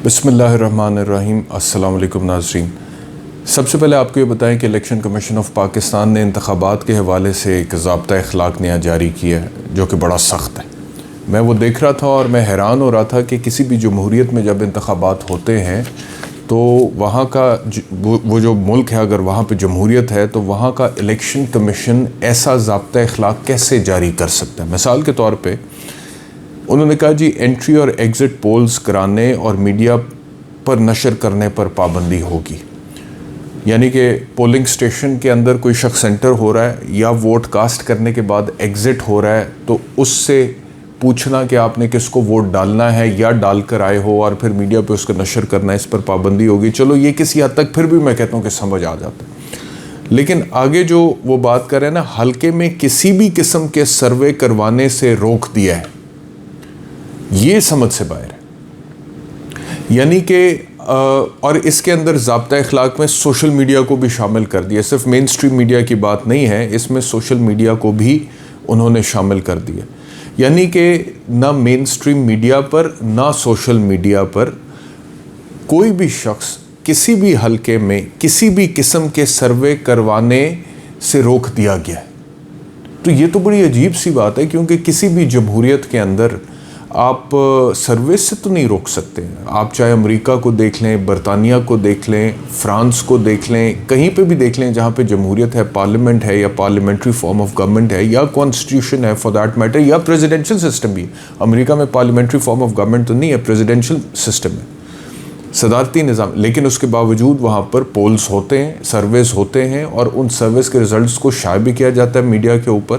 بسم اللہ الرحمن الرحیم۔ السلام علیکم ناظرین۔ سب سے پہلے آپ کو یہ بتائیں کہ الیکشن کمیشن آف پاکستان نے انتخابات کے حوالے سے ایک ضابطہ اخلاق نیا جاری کیا ہے جو کہ بڑا سخت ہے۔ میں وہ دیکھ رہا تھا اور میں حیران ہو رہا تھا کہ کسی بھی جمہوریت میں جب انتخابات ہوتے ہیں تو وہاں کا وہ جو ملک ہے، اگر وہاں پہ جمہوریت ہے تو وہاں کا الیکشن کمیشن ایسا ضابطہ اخلاق کیسے جاری کر سکتا ہے۔ مثال کے طور پہ انہوں نے کہا جی انٹری اور ایگزٹ پولز کرانے اور میڈیا پر نشر کرنے پر پابندی ہوگی، یعنی کہ پولنگ سٹیشن کے اندر کوئی شخص انٹر ہو رہا ہے یا ووٹ کاسٹ کرنے کے بعد ایگزٹ ہو رہا ہے تو اس سے پوچھنا کہ آپ نے کس کو ووٹ ڈالنا ہے یا ڈال کر آئے ہو اور پھر میڈیا پہ اس کا نشر کرنا ہے، اس پر پابندی ہوگی۔ چلو یہ کسی حد تک پھر بھی میں کہتا ہوں کہ سمجھ آ جاتا ہے، لیکن آگے جو وہ بات کر رہے ہیں نا، حلقے میں کسی بھی قسم کے سروے کروانے سے روک دیا ہے، یہ سمجھ سے باہر ہے۔ یعنی کہ اور اس کے اندر ضابطہ اخلاق میں سوشل میڈیا کو بھی شامل کر دیا، صرف مین سٹریم میڈیا کی بات نہیں ہے، اس میں سوشل میڈیا کو بھی انہوں نے شامل کر دیا۔ یعنی کہ نہ مین سٹریم میڈیا پر نہ سوشل میڈیا پر کوئی بھی شخص کسی بھی حلقے میں کسی بھی قسم کے سروے کروانے سے روک دیا گیا ہے۔ تو یہ تو بڑی عجیب سی بات ہے، کیونکہ کسی بھی جمہوریت کے اندر آپ سروے سے تو نہیں روک سکتے۔ آپ چاہے امریکہ کو دیکھ لیں، برطانیہ کو دیکھ لیں، فرانس کو دیکھ لیں، کہیں پہ بھی دیکھ لیں جہاں پہ جمہوریت ہے، پارلیمنٹ ہے یا پارلیمنٹری فارم آف گورنمنٹ ہے یا کانسٹیٹیوشن ہے فار دیٹ میٹر، یا پریزیڈنشل سسٹم بھی ہے۔ امریکہ میں پارلیمنٹری فارم آف گورنمنٹ تو نہیں ہے، پریزیڈنشل سسٹم ہے، صدارتی نظام، لیکن اس کے باوجود وہاں پر پولز ہوتے ہیں، سرویز ہوتے ہیں اور ان سرویز کے رزلٹس کو شائع بھی کیا جاتا ہے میڈیا کے اوپر۔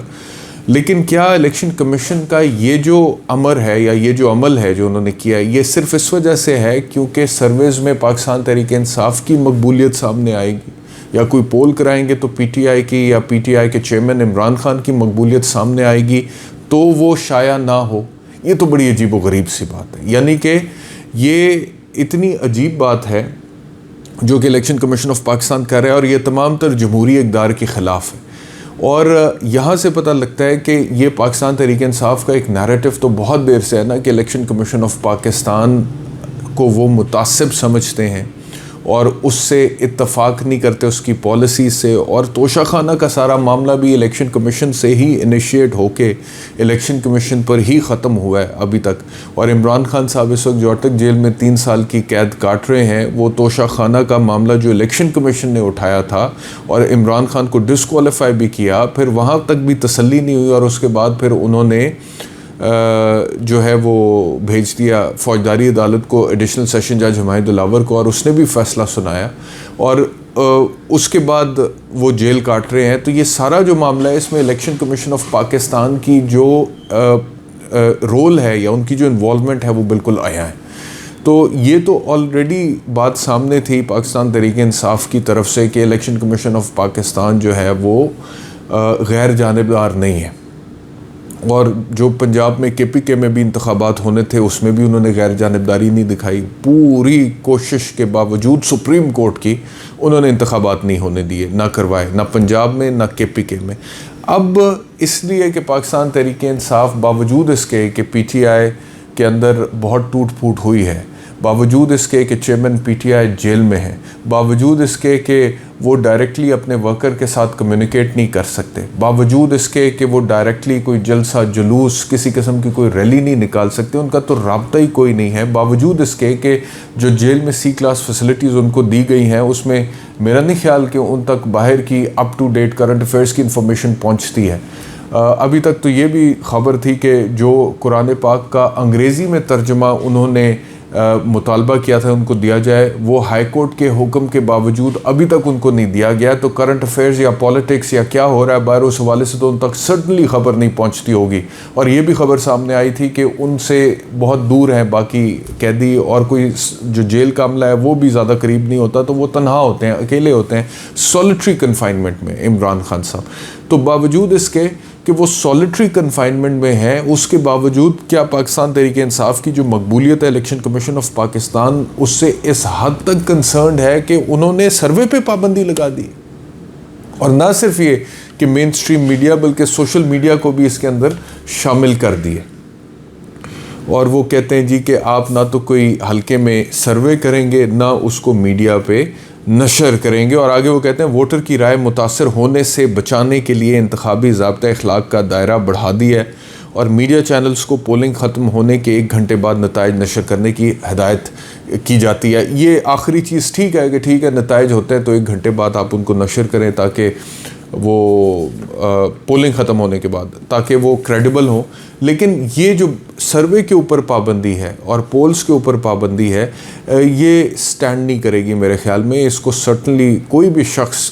لیکن کیا الیکشن کمیشن کا یہ جو امر ہے یا یہ جو عمل ہے جو انہوں نے کیا ہے، یہ صرف اس وجہ سے ہے کیونکہ سرویز میں پاکستان تحریک انصاف کی مقبولیت سامنے آئے گی، یا کوئی پول کرائیں گے تو پی ٹی آئی کی یا پی ٹی آئی کے چیئرمین عمران خان کی مقبولیت سامنے آئے گی تو وہ شائع نہ ہو؟ یہ تو بڑی عجیب و غریب سی بات ہے۔ یعنی کہ یہ اتنی عجیب بات ہے جو کہ الیکشن کمیشن آف پاکستان کر رہا ہے، اور یہ تمام تر جمہوری اقدار کے خلاف ہے۔ اور یہاں سے پتہ لگتا ہے کہ یہ پاکستان تحریک انصاف کا ایک نیریٹو تو بہت دیر سے ہے نا کہ الیکشن کمیشن آف پاکستان کو وہ متعصب سمجھتے ہیں اور اس سے اتفاق نہیں کرتے اس کی پالیسی سے، اور توشہ خانہ کا سارا معاملہ بھی الیکشن کمیشن سے ہی انیشیٹ ہو کے الیکشن کمیشن پر ہی ختم ہوا ہے ابھی تک۔ اور عمران خان صاحب اس وقت جو اٹک جیل میں 3 سال کی قید کاٹ رہے ہیں، وہ توشہ خانہ کا معاملہ جو الیکشن کمیشن نے اٹھایا تھا اور عمران خان کو ڈسکوالیفائی بھی کیا، پھر وہاں تک بھی تسلی نہیں ہوئی، اور اس کے بعد پھر انہوں نے جو ہے وہ بھیج دیا فوجداری عدالت کو، ایڈیشنل سیشن جج حمایت دلاور کو، اور اس نے بھی فیصلہ سنایا، اور اس کے بعد وہ جیل کاٹ رہے ہیں۔ تو یہ سارا جو معاملہ ہے، اس میں الیکشن کمیشن آف پاکستان کی جو رول ہے یا ان کی جو انوالومنٹ ہے وہ بالکل عیاں ہے۔ تو یہ تو آلریڈی بات سامنے تھی پاکستان تحریک انصاف کی طرف سے کہ الیکشن کمیشن آف پاکستان جو ہے وہ غیر جانبدار نہیں ہے، اور جو پنجاب میں کے پی کے میں بھی انتخابات ہونے تھے اس میں بھی انہوں نے غیر جانبداری نہیں دکھائی، پوری کوشش کے باوجود سپریم کورٹ کی انہوں نے انتخابات نہیں ہونے دیے، نہ کروائے، نہ پنجاب میں نہ کے پی کے میں۔ اب اس لیے کہ پاکستان تحریک انصاف باوجود اس کے کہ پی ٹی آئی کے اندر بہت ٹوٹ پھوٹ ہوئی ہے، باوجود اس کے کہ چیئرمین پی ٹی آئی جیل میں ہے، باوجود اس کے کہ وہ ڈائریکٹلی اپنے ورکر کے ساتھ کمیونیکیٹ نہیں کر سکتے، باوجود اس کے کہ وہ ڈائریکٹلی کوئی جلسہ جلوس کسی قسم کی کوئی ریلی نہیں نکال سکتے، ان کا تو رابطہ ہی کوئی نہیں ہے، باوجود اس کے کہ جو جیل میں سی کلاس فیسلٹیز ان کو دی گئی ہیں اس میں میرا نہیں خیال کہ ان تک باہر کی up to date current affairs کی انفارمیشن پہنچتی ہے۔ ابھی تک تو یہ بھی خبر تھی کہ جو قرآن پاک کا انگریزی میں ترجمہ انہوں نے مطالبہ کیا تھا ان کو دیا جائے، وہ ہائی کورٹ کے حکم کے باوجود ابھی تک ان کو نہیں دیا گیا۔ تو کرنٹ افیئرز یا پالیٹکس یا کیا ہو رہا ہے باہر، اس حوالے سے تو ان تک سرٹنلی خبر نہیں پہنچتی ہوگی۔ اور یہ بھی خبر سامنے آئی تھی کہ ان سے بہت دور ہیں باقی قیدی، اور کوئی جو جیل کا عملہ ہے وہ بھی زیادہ قریب نہیں ہوتا، تو وہ تنہا ہوتے ہیں، اکیلے ہوتے ہیں سولیٹری کنفائنمنٹ میں عمران خان صاحب۔ تو باوجود اس کے کہ وہ سولیٹری کنفائنمنٹ میں ہیں، اس کے باوجود کیا پاکستان تحریک انصاف کی جو مقبولیت ہے الیکشن کمیشن آف پاکستان اس سے اس حد تک کنسرنڈ ہے کہ انہوں نے سروے پہ پابندی لگا دی؟ اور نہ صرف یہ کہ مین سٹریم میڈیا بلکہ سوشل میڈیا کو بھی اس کے اندر شامل کر دیے۔ اور وہ کہتے ہیں جی کہ آپ نہ تو کوئی حلقے میں سروے کریں گے نہ اس کو میڈیا پہ نشر کریں گے، اور آگے وہ کہتے ہیں ووٹر کی رائے متاثر ہونے سے بچانے کے لیے انتخابی ضابطۂ اخلاق کا دائرہ بڑھا دیا ہے، اور میڈیا چینلز کو پولنگ ختم ہونے کے 1 گھنٹے بعد نتائج نشر کرنے کی ہدایت کی جاتی ہے۔ یہ آخری چیز ٹھیک ہے کہ ٹھیک ہے نتائج ہوتے ہیں تو 1 گھنٹے بعد آپ ان کو نشر کریں تاکہ وہ پولنگ ختم ہونے کے بعد تاکہ وہ کریڈیبل ہوں، لیکن یہ جو سروے کے اوپر پابندی ہے اور پولز کے اوپر پابندی ہے یہ سٹینڈ نہیں کرے گی میرے خیال میں۔ اس کو سرٹنلی کوئی بھی شخص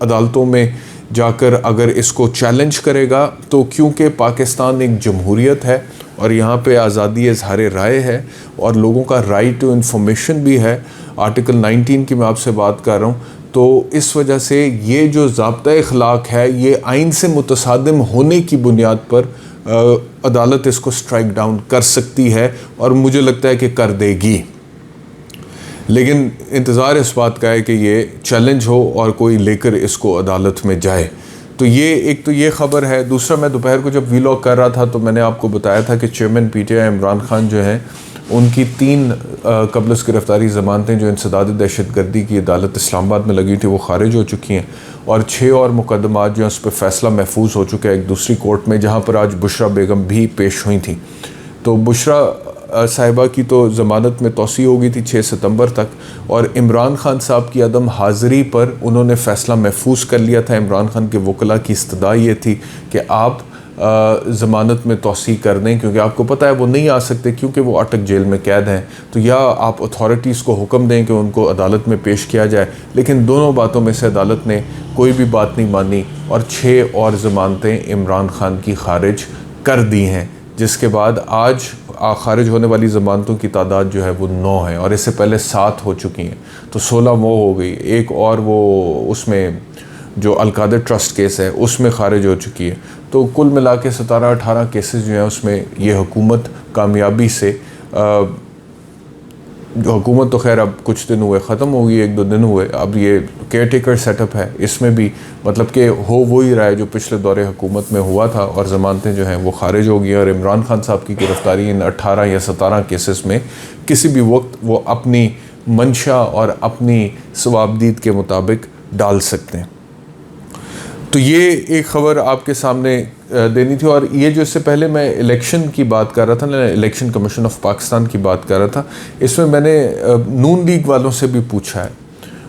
عدالتوں میں جا کر اگر اس کو چیلنج کرے گا تو کیونکہ پاکستان ایک جمہوریت ہے اور یہاں پہ آزادی اظہار رائے ہے اور لوگوں کا رائٹ ٹو انفارمیشن بھی ہے، آرٹیکل 19 کی میں آپ سے بات کر رہا ہوں، تو اس وجہ سے یہ جو ضابطۂ اخلاق ہے یہ آئین سے متصادم ہونے کی بنیاد پر عدالت اس کو سٹرائک ڈاؤن کر سکتی ہے اور مجھے لگتا ہے کہ کر دے گی، لیکن انتظار اس بات کا ہے کہ یہ چیلنج ہو اور کوئی لے کر اس کو عدالت میں جائے۔ تو یہ ایک تو یہ خبر ہے۔ دوسرا، میں دوپہر کو جب ویلاگ کر رہا تھا تو میں نے آپ کو بتایا تھا کہ چیئرمین پی ٹی آئی عمران خان جو ہیں ان کی 3 قبل از گرفتاری ضمانتیں جو انسداد دہشت گردی کی عدالت اسلام آباد میں لگی تھی وہ خارج ہو چکی ہیں، اور 6 اور مقدمات جو ہیں اس پہ فیصلہ محفوظ ہو چکا ہے ایک دوسری کورٹ میں، جہاں پر آج بشرا بیگم بھی پیش ہوئی تھیں۔ تو بشرا صاحبہ کی تو ضمانت میں توسیع ہو گئی تھی 6 ستمبر تک، اور عمران خان صاحب کی عدم حاضری پر انہوں نے فیصلہ محفوظ کر لیا تھا۔ عمران خان کے وکلاء کی استدعا یہ تھی کہ آپ ضمانت میں توسیع کر دیں، کیونکہ آپ کو پتہ ہے وہ نہیں آ سکتے کیونکہ وہ اٹک جیل میں قید ہیں، تو یا آپ اتھارٹیز کو حکم دیں کہ ان کو عدالت میں پیش کیا جائے، لیکن دونوں باتوں میں سے عدالت نے کوئی بھی بات نہیں مانی اور 6 اور ضمانتیں عمران خان کی خارج کر دی ہیں، جس کے بعد آج خارج ہونے والی ضمانتوں کی تعداد جو ہے وہ 9 ہے، اور اس سے پہلے 7 ہو چکی ہیں، تو 16 وہ ہو گئی، ایک اور وہ اس میں جو القادر ٹرسٹ کیس ہے اس میں خارج ہو چکی ہے، تو کل ملا کے 17-18 کیسز جو ہیں اس میں یہ حکومت کامیابی سے جو حکومت تو خیر اب کچھ دن ہوئے ختم ہو گئی، 1-2 دن ہوئے، اب یہ کیئر ٹیکر سیٹ اپ ہے، اس میں بھی مطلب کہ ہو وہی رہا ہے جو پچھلے دور حکومت میں ہوا تھا، اور ضمانتیں جو ہیں وہ خارج ہو گئی ہیں، اور عمران خان صاحب کی گرفتاری ان 18 یا 17 کیسز میں کسی بھی وقت وہ اپنی منشا اور اپنی ثوابدید کے مطابق ڈال سکتے ہیں۔ تو یہ ایک خبر آپ کے سامنے دینی تھی، اور یہ جو اس سے پہلے میں الیکشن کی بات کر رہا تھا، الیکشن کمیشن آف پاکستان کی بات کر رہا تھا، اس میں نے نون لیگ والوں سے بھی پوچھا ہے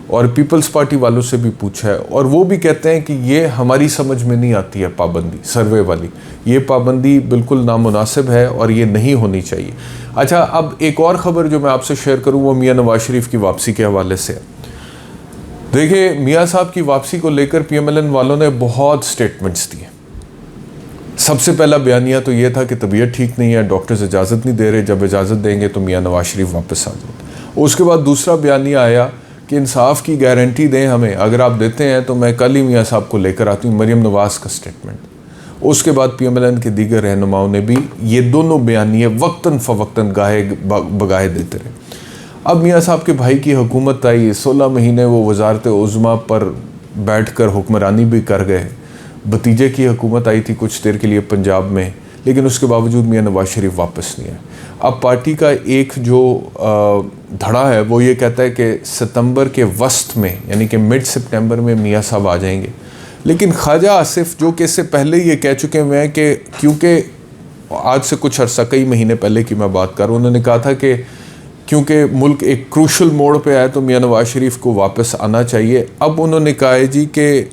اور پیپلز پارٹی والوں سے بھی پوچھا ہے، اور وہ بھی کہتے ہیں کہ یہ ہماری سمجھ میں نہیں آتی ہے پابندی سروے والی، یہ پابندی بالکل نامناسب ہے اور یہ نہیں ہونی چاہیے۔ اچھا، اب ایک اور خبر جو میں آپ سے شیئر کروں وہ میاں نواز شریف کی واپسی کے حوالے سے ہے۔ دیکھیں، میاں صاحب کی واپسی کو لے کر پی ایم ایل این والوں نے بہت سٹیٹمنٹس دیے۔ سب سے پہلا بیانیہ تو یہ تھا کہ طبیعت ٹھیک نہیں ہے، ڈاکٹرز اجازت نہیں دے رہے، جب اجازت دیں گے تو میاں نواز شریف واپس آ جائیں۔ اس کے بعد دوسرا بیانیہ آیا کہ انصاف کی گارنٹی دیں ہمیں، اگر آپ دیتے ہیں تو میں کل ہی میاں صاحب کو لے کر آتی ہوں، مریم نواز کا سٹیٹمنٹ۔ اس کے بعد پی ایم ایل این کے دیگر رہنماؤں نے بھی یہ دونوں بیانیے وقتاً فوقتاً گاہے بگاہے دیتے رہے۔ اب میاں صاحب کے بھائی کی حکومت آئی، 16 مہینے وہ وزارت عظمیٰ پر بیٹھ کر حکمرانی بھی کر گئے، بھتیجے کی حکومت آئی تھی کچھ دیر کے لیے پنجاب میں، لیکن اس کے باوجود میاں نواز شریف واپس نہیں آئے۔ اب پارٹی کا ایک جو دھڑا ہے وہ یہ کہتا ہے کہ ستمبر کے وسط میں یعنی کہ مڈ سپٹمبر میں میاں صاحب آ جائیں گے، لیکن خواجہ آصف جو کہ اس سے پہلے یہ کہہ چکے ہوئے ہیں کہ کیونکہ آج سے کچھ عرصہ کئی مہینے پہلے کی میں بات کر رہا ہوں، انہوں نے کہا تھا کہ کیونکہ ملک ایک کروشل موڑ پہ آیا تو میاں نواز شریف کو واپس آنا چاہیے۔ اب انہوں نے کہا ہے جی کہ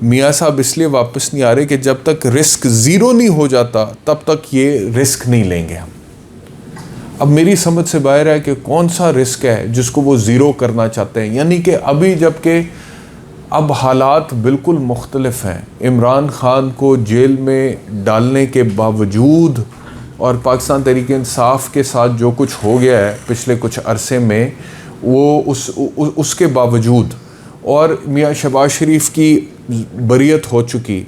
میاں صاحب اس لیے واپس نہیں آ رہے کہ جب تک رسک 0 نہیں ہو جاتا تب تک یہ رسک نہیں لیں گے ہم۔ اب میری سمجھ سے باہر ہے کہ کون سا رسک ہے جس کو وہ 0 کرنا چاہتے ہیں، یعنی کہ ابھی جب کہ اب حالات بالکل مختلف ہیں، عمران خان کو جیل میں ڈالنے کے باوجود اور پاکستان تحریک انصاف کے ساتھ جو کچھ ہو گیا ہے پچھلے کچھ عرصے میں، وہ اس کے باوجود، اور میاں شہباز شریف کی بریت ہو چکی،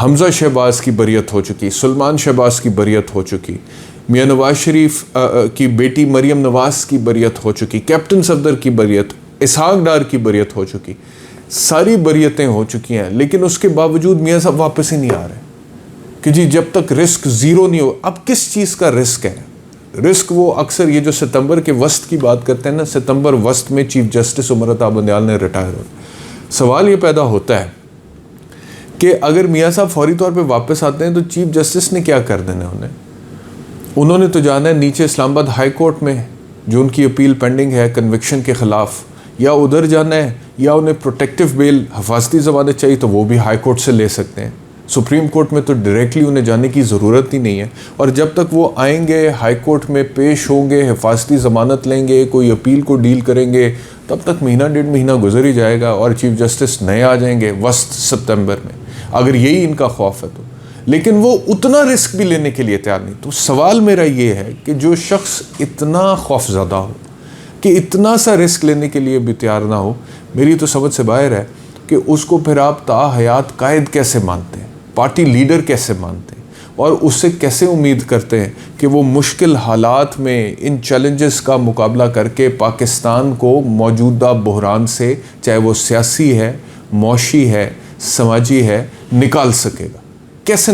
حمزہ شہباز کی بریت ہو چکی، سلمان شہباز کی بریت ہو چکی، میاں نواز شریف کی بیٹی مریم نواز کی بریت ہو چکی، کیپٹن صفدر کی بریت، اسحاق ڈار کی بریت ہو چکی، ساری بریتیں ہو چکی ہیں، لیکن اس کے باوجود میاں صاحب واپس ہی نہیں آ رہے کہ جی جب تک رسک 0 نہیں ہو۔ اب کس چیز کا رسک ہے؟ رسک وہ اکثر یہ جو ستمبر کے وسط کی بات کرتے ہیں نا، ستمبر وسط میں چیف جسٹس عمر عطا بندیال نے ریٹائر ہو، سوال یہ پیدا ہوتا ہے کہ اگر میاں صاحب فوری طور پہ واپس آتے ہیں تو چیف جسٹس نے کیا کر دینا انہوں نے تو جانا ہے نیچے اسلام آباد ہائی کورٹ میں جو ان کی اپیل پینڈنگ ہے کنوکشن کے خلاف، یا ادھر جانا ہے، یا انہیں پروٹیکٹیو بیل حفاظتی ضمانت چاہیے تو وہ بھی ہائی کورٹ سے لے سکتے ہیں۔ سپریم کورٹ میں تو ڈائریکٹلی انہیں جانے کی ضرورت ہی نہیں ہے، اور جب تک وہ آئیں گے ہائی کورٹ میں پیش ہوں گے، حفاظتی ضمانت لیں گے، کوئی اپیل کو ڈیل کریں گے، تب تک مہینہ ڈیڑھ مہینہ گزر ہی جائے گا اور چیف جسٹس نئے آ جائیں گے وسط ستمبر میں، اگر یہی ان کا خوف ہے تو۔ لیکن وہ اتنا رسک بھی لینے کے لیے تیار نہیں۔ تو سوال میرا یہ ہے کہ جو شخص اتنا خوف زدہ ہو کہ اتنا سا رسک لینے کے لیے بھی تیار نہ ہو، میری تو سمجھ سے باہر ہے کہ اس کو پھر آپ تا حیات قائد کیسے مانتے ہیں، پارٹی لیڈر کیسے مانتے ہیں، اور اس سے کیسے امید کرتے ہیں کہ وہ مشکل حالات میں ان چیلنجز کا مقابلہ کر کے پاکستان کو موجودہ بحران سے، چاہے وہ سیاسی ہے، معاشی ہے، سماجی ہے، نکال سکے گا۔ کیسے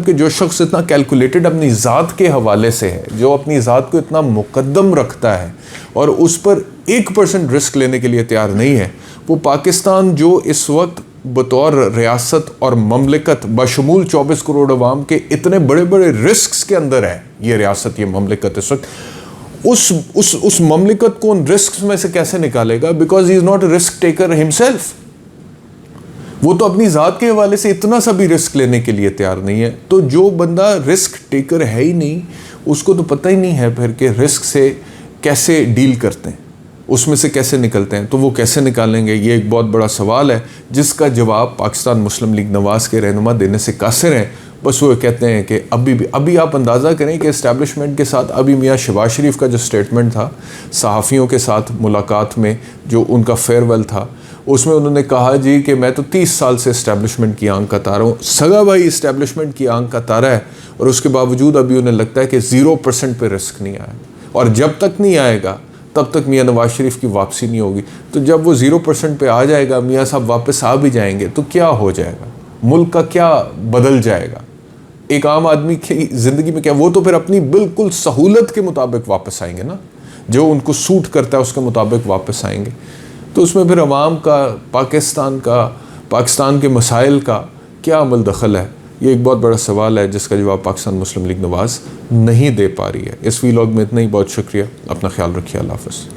جو شخص اتنا کیلکولیٹڈ اپنی ذات کے حوالے سے ہے، جو اپنی ذات کو اتنا مقدم رکھتا ہے اور اس پر 1% رسک لینے کے لیے تیار نہیں ہے، وہ پاکستان جو اس وقت بطور ریاست اور مملکت بشمول 24 کروڑ عوام کے اتنے بڑے بڑے رسکس کے اندر ہے، یہ ریاست، یہ مملکت اس وقت، اس مملکت کو ان رسکس میں سے کیسے نکالے گا؟ Because he is not a risk taker himself. وہ تو اپنی ذات کے حوالے سے اتنا سا بھی رسک لینے کے لیے تیار نہیں ہے۔ تو جو بندہ رسک ٹیکر ہے ہی نہیں، اس کو تو پتہ ہی نہیں ہے پھر کہ رسک سے کیسے ڈیل کرتے ہیں، اس میں سے کیسے نکلتے ہیں۔ تو وہ کیسے نکالیں گے، یہ ایک بہت بڑا سوال ہے جس کا جواب پاکستان مسلم لیگ نواز کے رہنما دینے سے قاصر ہیں۔ بس وہ کہتے ہیں کہ ابھی آپ اندازہ کریں کہ اسٹیبلشمنٹ کے ساتھ ابھی میاں شہباز شریف کا جو سٹیٹمنٹ تھا صحافیوں کے ساتھ ملاقات میں، جو ان کا فیئر ویل تھا، اس میں انہوں نے کہا جی کہ میں تو 30 سال سے اسٹیبلشمنٹ کی آنکھ کا تارا ہوں۔ سگا بھائی اسٹیبلشمنٹ کی آنکھ کا تارا ہے، اور اس کے باوجود ابھی انہیں لگتا ہے کہ 0% پہ رسک نہیں آیا، اور جب تک نہیں آئے گا تب تک میاں نواز شریف کی واپسی نہیں ہوگی۔ تو جب وہ 0% پہ آ جائے گا، میاں صاحب واپس آ بھی جائیں گے، تو کیا ہو جائے گا؟ ملک کا کیا بدل جائے گا؟ ایک عام آدمی کی زندگی میں کیا؟ وہ تو پھر اپنی بالکل سہولت کے مطابق واپس آئیں گے نا، جو ان کو سوٹ کرتا ہے اس کے مطابق واپس آئیں گے۔ تو اس میں پھر عوام کا، پاکستان کے مسائل کا کیا عمل دخل ہے؟ یہ ایک بہت بڑا سوال ہے جس کا جواب پاکستان مسلم لیگ نواز نہیں دے پا رہی ہے۔ اس ویلاگ میں اتنا ہی، بہت شکریہ، اپنا خیال رکھیے، اللہ حافظ۔